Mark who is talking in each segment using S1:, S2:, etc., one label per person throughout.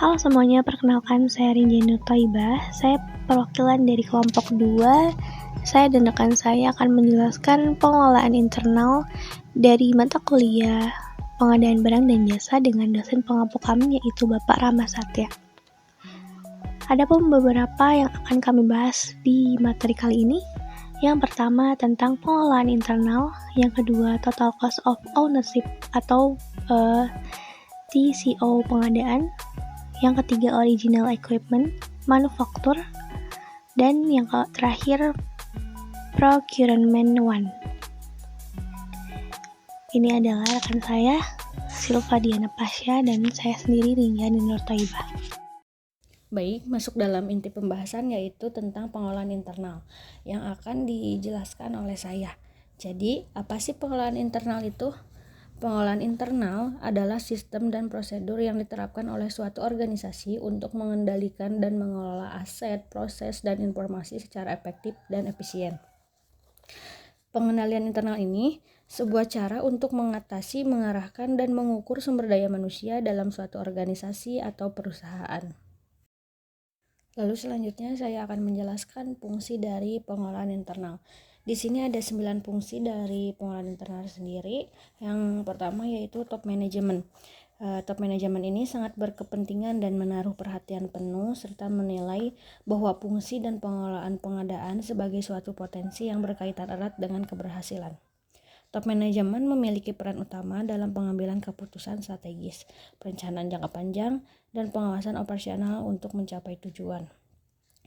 S1: Halo semuanya, perkenalkan saya Rinjani Thaibah. Saya perwakilan dari kelompok 2. Saya dan rekan saya akan menjelaskan pengelolaan internal dari mata kuliah pengadaan barang dan jasa dengan dosen pengampu kami, yaitu Bapak Rama Satya. Ada pun beberapa yang akan kami bahas di materi kali ini. Yang pertama tentang pengelolaan internal, yang kedua total cost of ownership atau TCO pengadaan, yang ketiga original equipment, manufaktur, dan yang terakhir procurement one. Ini adalah rekan saya Silva Diana Pasha dan saya sendiri Rinjani Nur Thaibah.
S2: Baik, masuk dalam inti pembahasan yaitu tentang pengelolaan internal yang akan dijelaskan oleh saya. Jadi, apa sih pengelolaan internal itu? Pengelolaan internal adalah sistem dan prosedur yang diterapkan oleh suatu organisasi untuk mengendalikan dan mengelola aset, proses, dan informasi secara efektif dan efisien. Pengendalian internal ini sebuah cara untuk mengatasi, mengarahkan, dan mengukur sumber daya manusia dalam suatu organisasi atau perusahaan. Lalu selanjutnya saya akan menjelaskan fungsi dari pengelolaan internal. Di sini ada 9 fungsi dari pengelolaan internal sendiri. Yang pertama yaitu top management. Top management ini sangat berkepentingan dan menaruh perhatian penuh serta menilai bahwa fungsi dan pengelolaan pengadaan sebagai suatu potensi yang berkaitan erat dengan keberhasilan. Top manajemen memiliki peran utama dalam pengambilan keputusan strategis, perencanaan jangka panjang, dan pengawasan operasional untuk mencapai tujuan.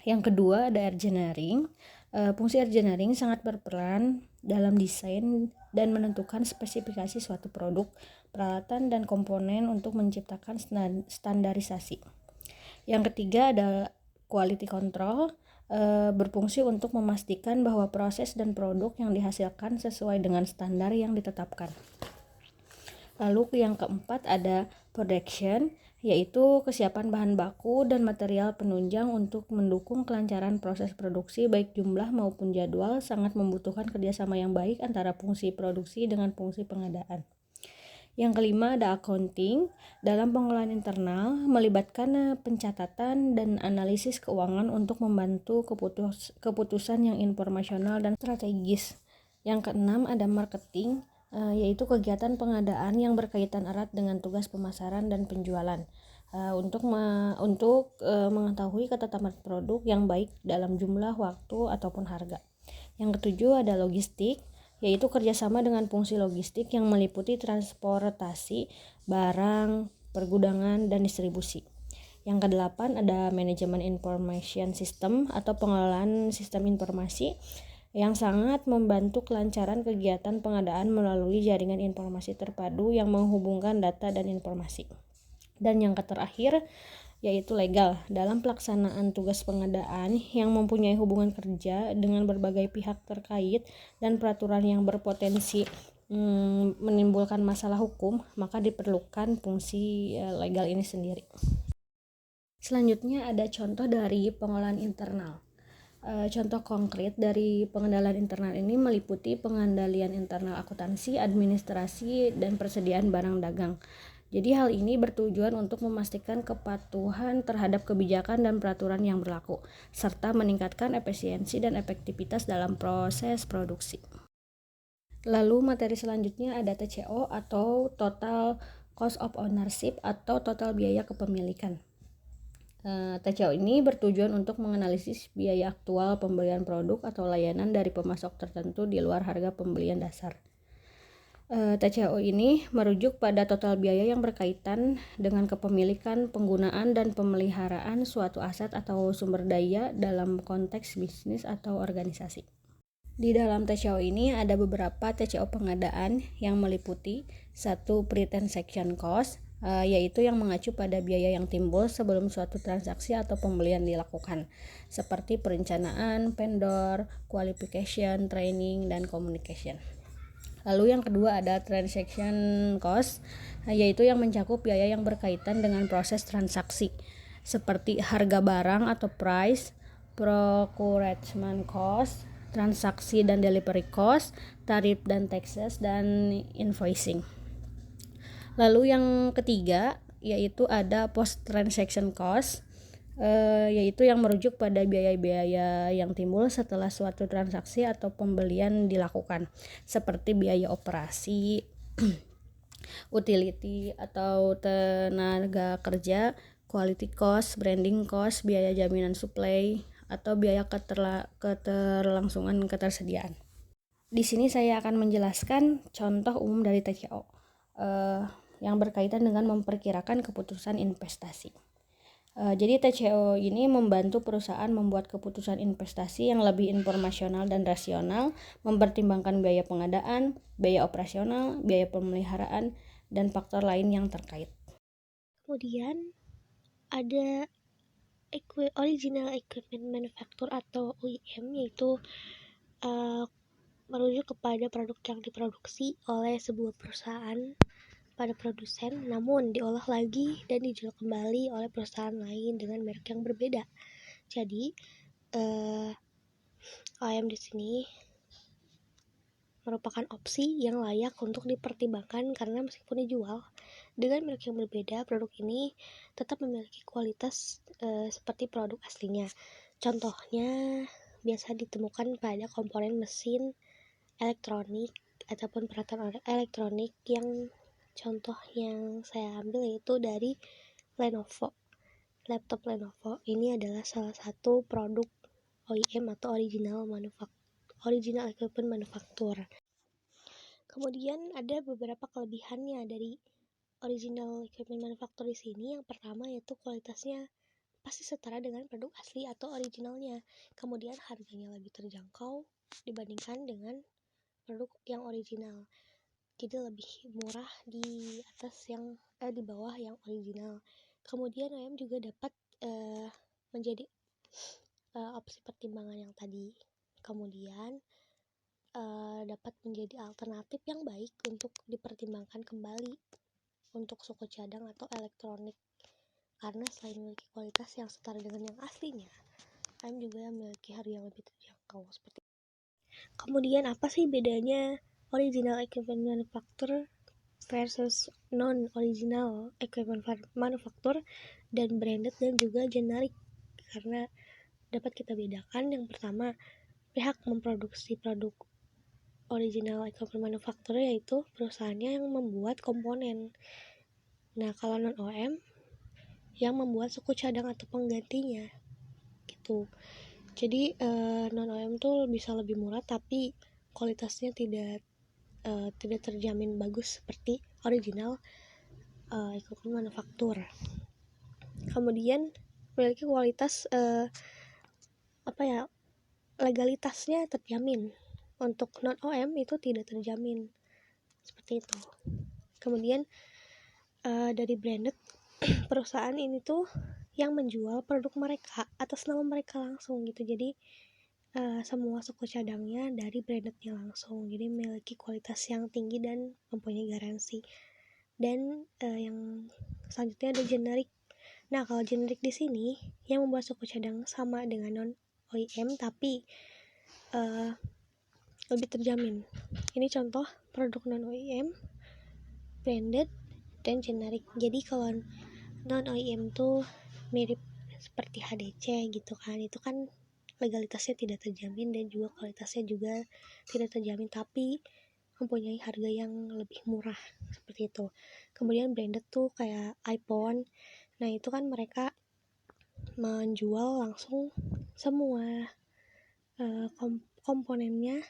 S2: Yang kedua ada engineering. Fungsi engineering sangat berperan dalam desain dan menentukan spesifikasi suatu produk, peralatan, dan komponen untuk menciptakan standarisasi. Yang ketiga ada quality control. Berfungsi untuk memastikan bahwa proses dan produk yang dihasilkan sesuai dengan standar yang ditetapkan. Lalu yang keempat ada production, yaitu kesiapan bahan baku dan material penunjang untuk mendukung kelancaran proses produksi baik jumlah maupun jadwal, sangat membutuhkan kerjasama yang baik antara fungsi produksi dengan fungsi pengadaan. Yang kelima ada accounting. Dalam pengelolaan internal melibatkan pencatatan dan analisis keuangan untuk membantu keputusan yang informasional dan strategis. Yang keenam ada marketing, yaitu kegiatan pengadaan yang berkaitan erat dengan tugas pemasaran dan penjualan untuk mengetahui ketetapan produk yang baik dalam jumlah, waktu, ataupun harga. Yang ketujuh ada logistik, yaitu kerjasama dengan fungsi logistik yang meliputi transportasi, barang, pergudangan, dan distribusi. Yang kedelapan ada manajemen information system atau pengelolaan sistem informasi yang sangat membantu kelancaran kegiatan pengadaan melalui jaringan informasi terpadu yang menghubungkan data dan informasi. Dan yang terakhir yaitu legal, dalam pelaksanaan tugas pengadaan yang mempunyai hubungan kerja dengan berbagai pihak terkait dan peraturan yang berpotensi menimbulkan masalah hukum, maka diperlukan fungsi legal ini sendiri. Selanjutnya ada contoh dari pengelolaan internal. Contoh konkret dari pengendalian internal ini meliputi pengendalian internal akuntansi, administrasi, dan persediaan barang dagang. Jadi hal ini bertujuan untuk memastikan kepatuhan terhadap kebijakan dan peraturan yang berlaku, serta meningkatkan efisiensi dan efektivitas dalam proses produksi. Lalu materi selanjutnya ada TCO atau Total Cost of Ownership atau total biaya kepemilikan. TCO ini bertujuan untuk menganalisis biaya aktual pembelian produk atau layanan dari pemasok tertentu di luar harga pembelian dasar. TCO ini merujuk pada total biaya yang berkaitan dengan kepemilikan, penggunaan, dan pemeliharaan suatu aset atau sumber daya dalam konteks bisnis atau organisasi. Di dalam TCO ini ada beberapa TCO pengadaan yang meliputi 1. Pre-transaction cost, yaitu yang mengacu pada biaya yang timbul sebelum suatu transaksi atau pembelian dilakukan, seperti perencanaan, vendor, qualification, training, dan communication. Lalu yang kedua ada transaction cost, yaitu yang mencakup biaya yang berkaitan dengan proses transaksi, seperti harga barang atau price, procurement cost, transaksi dan delivery cost, tarif dan taxes, dan invoicing. Lalu yang ketiga yaitu ada post transaction cost, yaitu yang merujuk pada biaya-biaya yang timbul setelah suatu transaksi atau pembelian dilakukan, seperti biaya operasi, utility atau tenaga kerja, quality cost, branding cost, biaya jaminan suplai, atau biaya keterlangsungan ketersediaan. Di sini saya akan menjelaskan contoh umum dari TCO yang berkaitan dengan memperkirakan keputusan investasi. Jadi TCO ini membantu perusahaan membuat keputusan investasi yang lebih informasional dan rasional, mempertimbangkan biaya pengadaan, biaya operasional, biaya pemeliharaan, dan faktor lain yang terkait.
S1: Kemudian ada Original Equipment Manufacturer atau OEM, yaitu merujuk kepada produk yang diproduksi oleh sebuah perusahaan pada produsen, namun diolah lagi dan dijual kembali oleh perusahaan lain dengan merek yang berbeda. Jadi OEM di sini merupakan opsi yang layak untuk dipertimbangkan karena meskipun dijual dengan merek yang berbeda, produk ini tetap memiliki kualitas seperti produk aslinya. Contohnya biasa ditemukan pada komponen mesin elektronik ataupun peralatan elektronik. Yang contoh yang saya ambil yaitu dari Lenovo. Laptop Lenovo ini adalah salah satu produk OEM atau Original Equipment Manufacturer. Kemudian ada beberapa kelebihannya dari Original Equipment Manufacturer di sini. Yang pertama yaitu kualitasnya pasti setara dengan produk asli atau originalnya. Kemudian harganya lebih terjangkau dibandingkan dengan produk yang original. Jadi lebih murah di bawah yang original. Kemudian OEM juga dapat menjadi opsi pertimbangan yang tadi. Kemudian dapat menjadi alternatif yang baik untuk dipertimbangkan kembali untuk suku cadang atau elektronik, karena selain memiliki kualitas yang setara dengan yang aslinya, OEM juga memiliki harga yang lebih terjangkau seperti itu. Kemudian apa sih bedanya Original Equipment Manufacturer versus non-original equipment manufacturer dan branded dan juga generic? Karena dapat kita bedakan, yang pertama, pihak memproduksi produk Original Equipment Manufacturer yaitu perusahaannya yang membuat komponen. Nah, kalau non-OEM yang membuat suku cadang atau penggantinya gitu. Jadi non-OEM tuh bisa lebih murah tapi kualitasnya tidak terjamin bagus seperti original equipment manufacturer. Kemudian memiliki kualitas legalitasnya terjamin. Untuk non-OEM itu tidak terjamin seperti itu. Kemudian dari branded, perusahaan ini tuh yang menjual produk mereka atas nama mereka langsung gitu. Jadi semua suku cadangnya dari brandednya langsung, jadi memiliki kualitas yang tinggi dan mempunyai garansi. Dan yang selanjutnya ada generic. Nah, kalau generic di sini yang membuat suku cadang sama dengan non OEM tapi lebih terjamin. Ini contoh produk non OEM, branded, dan generic. Jadi kalau non OEM tuh mirip seperti HDC gitu kan, itu kan legalitasnya tidak terjamin dan juga kualitasnya juga tidak terjamin, tapi mempunyai harga yang lebih murah seperti itu. Kemudian branded tuh kayak iPhone. Nah, itu kan mereka menjual langsung semua komponennya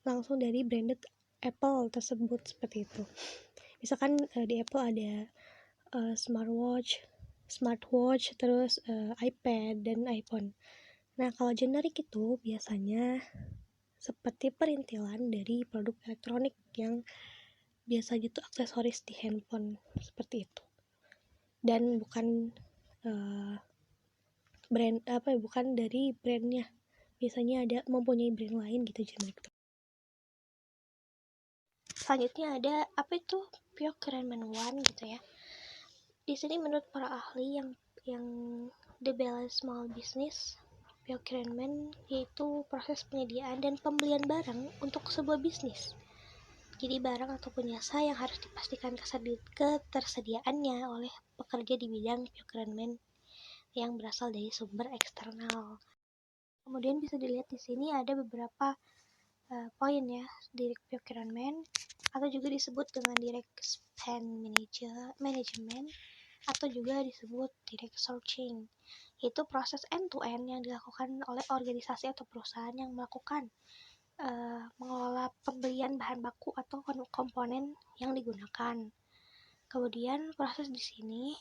S1: langsung dari branded Apple tersebut seperti itu. Misalkan di Apple ada smartwatch, terus iPad dan iPhone. Nah, kalau generik itu biasanya seperti perintilan dari produk elektronik yang biasanya itu aksesoris di handphone seperti itu, dan bukan bukan dari brandnya, biasanya ada mempunyai brand lain gitu generik itu. Selanjutnya ada procurement one gitu ya. Di sini menurut para ahli yang the balance small business, procurement yaitu proses penyediaan dan pembelian barang untuk sebuah bisnis. Jadi barang ataupun jasa yang harus dipastikan ketersediaannya oleh pekerja di bidang procurement yang berasal dari sumber eksternal. Kemudian bisa dilihat di sini ada beberapa poin ya, direct procurement atau juga disebut dengan direct spend management atau juga disebut direct sourcing, yaitu proses end-to-end yang dilakukan oleh organisasi atau perusahaan yang melakukan mengelola pembelian bahan baku atau komponen yang digunakan. Kemudian proses di sini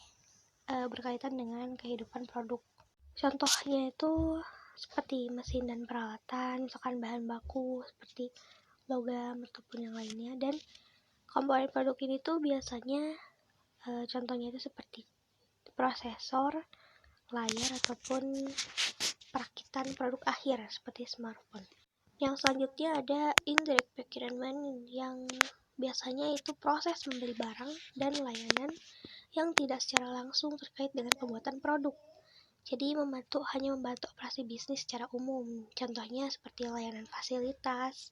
S1: berkaitan dengan kehidupan produk. Contohnya itu seperti mesin dan peralatan, misalkan bahan baku seperti logam ataupun yang lainnya, dan komponen produk ini tuh biasanya contohnya itu seperti prosesor, layar ataupun perakitan produk akhir seperti smartphone. Yang selanjutnya ada indirect procurement yang biasanya itu proses membeli barang dan layanan yang tidak secara langsung terkait dengan pembuatan produk. Jadi hanya membantu operasi bisnis secara umum. Contohnya seperti layanan fasilitas,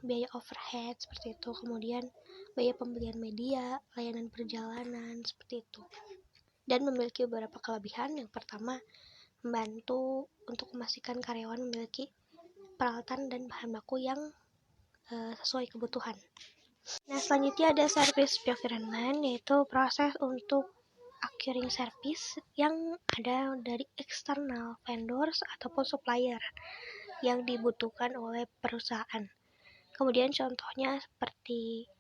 S1: biaya overhead seperti itu, kemudian biaya pembelian media, layanan perjalanan seperti itu. Dan memiliki beberapa kelebihan. Yang pertama, membantu untuk memastikan karyawan memiliki peralatan dan bahan baku yang sesuai kebutuhan. Nah, selanjutnya ada service procurement, yaitu proses untuk acquiring service yang ada dari eksternal vendors ataupun supplier yang dibutuhkan oleh perusahaan. Kemudian contohnya seperti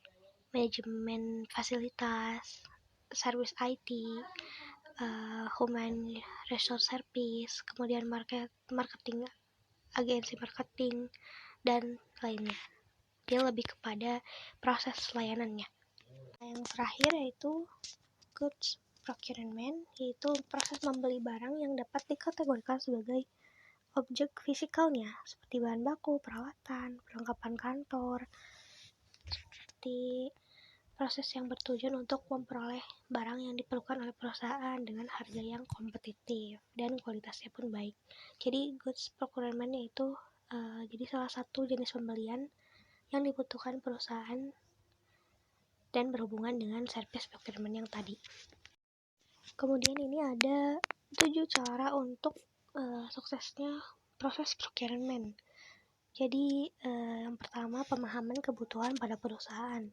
S1: manajemen fasilitas, service IT, human resource service, kemudian marketing, agensi marketing, dan lainnya. Dia lebih kepada proses layanannya. Yang terakhir yaitu goods procurement, yaitu proses membeli barang yang dapat dikategorikan sebagai objek fisikalnya, seperti bahan baku, peralatan, perlengkapan kantor, seperti proses yang bertujuan untuk memperoleh barang yang diperlukan oleh perusahaan dengan harga yang kompetitif dan kualitasnya pun baik. Jadi goods procurement itu jadi salah satu jenis pembelian yang dibutuhkan perusahaan dan berhubungan dengan service procurement yang tadi. Kemudian ini ada 7 cara untuk suksesnya proses procurement. Jadi yang pertama, pemahaman kebutuhan pada perusahaan.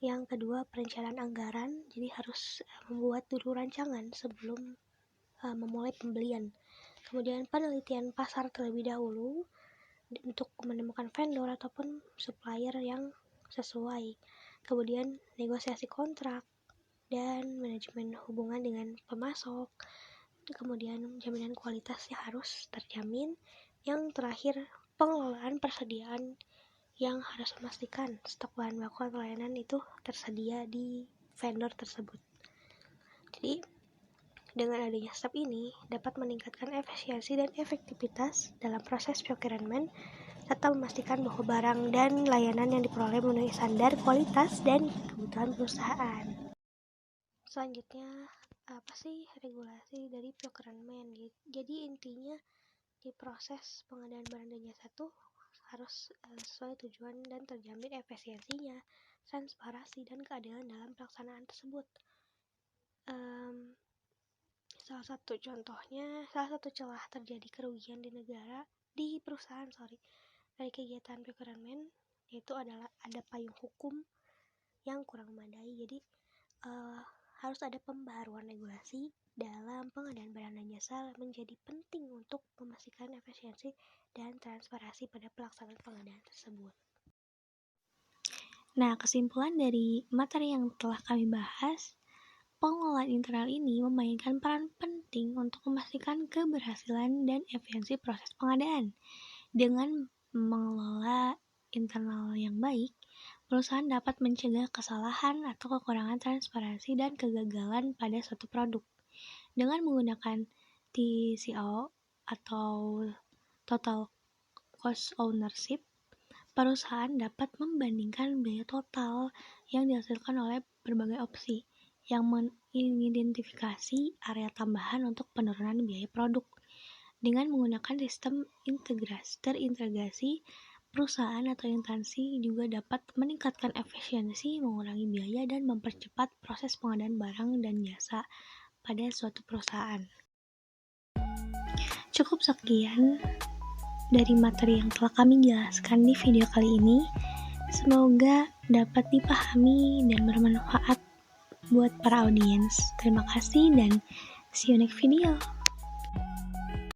S1: Yang kedua, perencanaan anggaran. Jadi harus membuat dulu rancangan sebelum memulai pembelian. Kemudian penelitian pasar terlebih dahulu untuk menemukan vendor ataupun supplier yang sesuai. Kemudian negosiasi kontrak dan manajemen hubungan dengan pemasok. Kemudian jaminan kualitasnya harus terjamin. Yang terakhir, pengelolaan persediaan yang harus memastikan stok bahan baku atau layanan itu tersedia di vendor tersebut. Jadi dengan adanya step ini dapat meningkatkan efisiensi dan efektivitas dalam proses procurement serta memastikan bahwa barang dan layanan yang diperoleh memenuhi standar kualitas dan kebutuhan perusahaan. Selanjutnya, apa sih regulasi dari procurement? Jadi intinya di proses pengadaan barang dan jasa itu harus sesuai tujuan dan terjamin efisiensinya, transparansi, dan keadilan dalam pelaksanaan tersebut. Salah satu celah terjadi kerugian di perusahaan dari kegiatan procurement yaitu adalah ada payung hukum yang kurang memadai. Jadi harus ada pembaharuan regulasi dalam pengadaan barang dan jasa menjadi penting untuk memastikan efisiensi dan transparansi pada pelaksanaan pengadaan tersebut. Nah, kesimpulan dari materi yang telah kami bahas, pengelolaan internal ini memainkan peran penting untuk memastikan keberhasilan dan efisiensi proses pengadaan. Dengan mengelola internal yang baik, perusahaan dapat mencegah kesalahan atau kekurangan transparansi dan kegagalan pada suatu produk. Dengan menggunakan TCO atau Total Cost Ownership, perusahaan dapat membandingkan biaya total yang dihasilkan oleh berbagai opsi yang mengidentifikasi area tambahan untuk penurunan biaya produk. Dengan menggunakan sistem terintegrasi, perusahaan atau instansi juga dapat meningkatkan efisiensi, mengurangi biaya, dan mempercepat proses pengadaan barang dan jasa pada suatu perusahaan. Cukup sekian dari materi yang telah kami jelaskan di video kali ini. Semoga dapat dipahami dan bermanfaat buat para audiens. Terima kasih dan see you next video.